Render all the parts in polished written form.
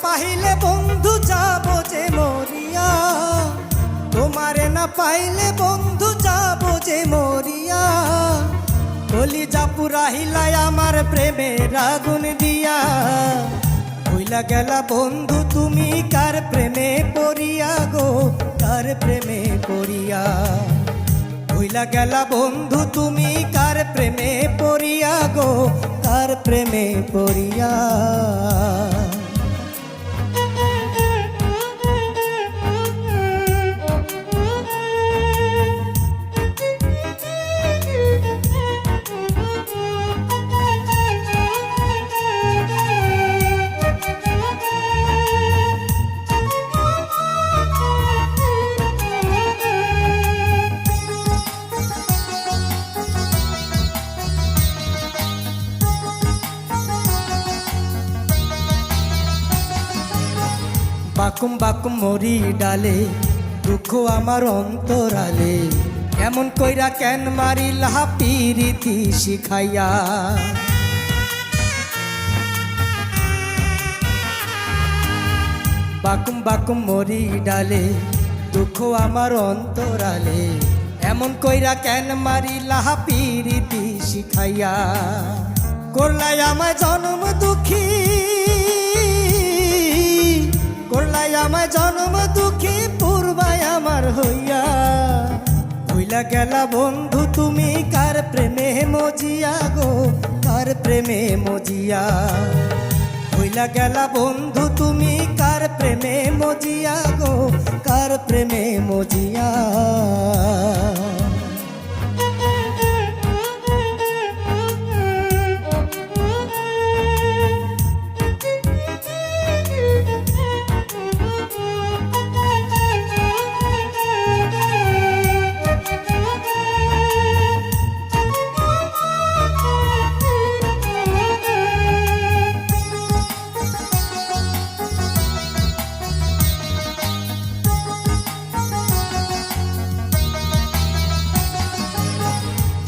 পাইলে বন্ধু যাব যে মরিয়া, তোমারে না পাইলে বন্ধু যাব যে মরিয়া। কলিজা পুরাইলাই আমার প্রেমের আগুন দিয়া, ভুইলা গেলা বন্ধু তুমি কার প্রেমে পড়িয়া গো, কার প্রেমে পড়িয়া। ভুইলা গেলা বন্ধু তুমি কার প্রেমে পড়িয়া গো, কার প্রেমে পড়িয়া। বাকুম বাকুম মরি ডালে, দুঃখ আমার অন্তরালে, এমন কইরা কেন মারিলা পিরিতি শিখাইয়া। বাকুম বাকুম মরি ডালে, দুঃখ আমার অন্তরালে, এমন কইরা কেন মারিলা পিরিতি শিখাইয়া। করলাই আমায় জন্ম দুঃখী, করলাই আমায় জন্ম দুঃখী, পূর্বায় আমার হইয়া। ভুইলা গেলা বন্ধু তুমি কার প্রেমে মজিয়া গো, কার প্রেমে মজিয়া। ভুইলা গেলা বন্ধু তুমি কার প্রেমে মজিয়া গো, কার প্রেমে মজিয়া।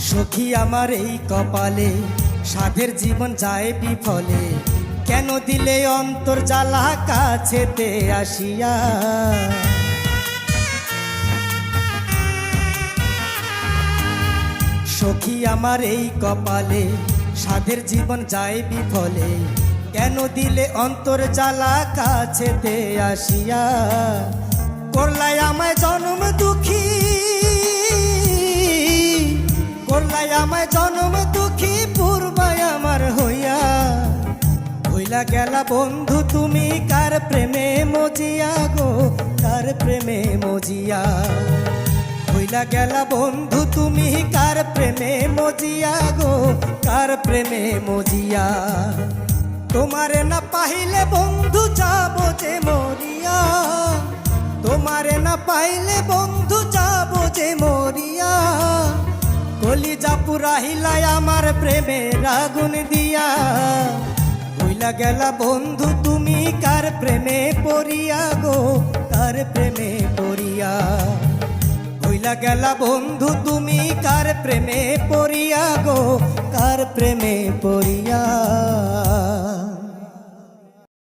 সখী আমার এই কপালে, সাধের জীবন যায় বিফলে, কেন দিলে অন্তর জ্বালা কাছেতে আসিয়া। সখী আমার এই কপালে, সাধের জীবন যায় বিফলে, কেন দিলে অন্তর জ্বালা কাছেতে আসিয়া। করলাই আমায় জন্ম দুঃখী, করলাই আমায় জন্ম দুঃখী, পূর্বায় আমার হইয়া। ভুইলা গেলা বন্ধু তুমি কার প্রেমে মজিয়া গো, কার প্রেমে মজিয়া। ভুইলা গেলা বন্ধু তুমি কার প্রেমে মজিয়া গো, কার প্রেমে মজিয়া। তোমারে না পাইলে বন্ধু যাব যে মরিয়া, তোমারে না পাইলে বন্ধু যাব যে মরিয়া। কলিজা পুরাইলাই আমার প্রেমের আগুন দিয়া, ভুইলা গেলা বন্ধু তুমি কার প্রেমে পড়িয়া গো, কার প্রেমে পড়িয়া। ভুইলা গেলা বন্ধু তুমি কার প্রেমে পড়িয়া গো, কার প্রেমে পড়িয়া।